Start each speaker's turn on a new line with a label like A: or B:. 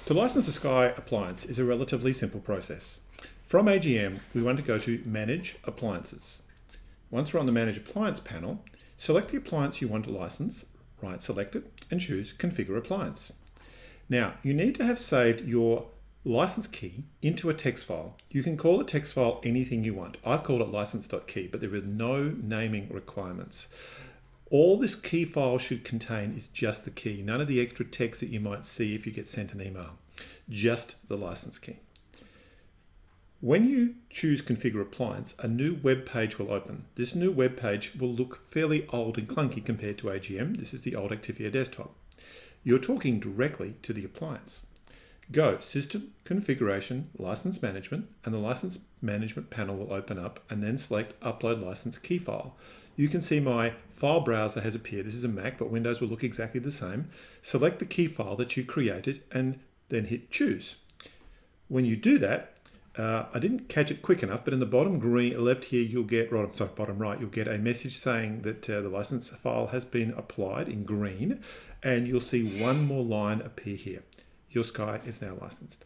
A: To license a Sky appliance is a relatively simple process. From AGM, we want to go to Manage Appliances. Once we're on the Manage Appliance panel, select the appliance you want to license, right select it, and choose Configure Appliance. Now, you need to have saved your license key into a text file. You can call the text file anything you want. I've called it license.key, but there are no naming requirements. All this key file should contain is just the key, none of the extra text that you might see if you get sent an email, just the license key. When you choose Configure Appliance, a new web page will open. This new web page will look fairly old and clunky compared to AGM. This is the old Actifio desktop. You're talking directly to the appliance. Go System, Configuration, License Management, and the License Management panel will open up, and then select Upload License Key File. You can see my file browser has appeared. This is a Mac, but Windows will look exactly the same. Select the key file that you created and then hit Choose. When you do that, I didn't catch it quick enough, but in the bottom left here, you'll get, bottom right, you'll get a message saying that the license file has been applied in green, and you'll see one more line appear here. Your Sky is now licensed.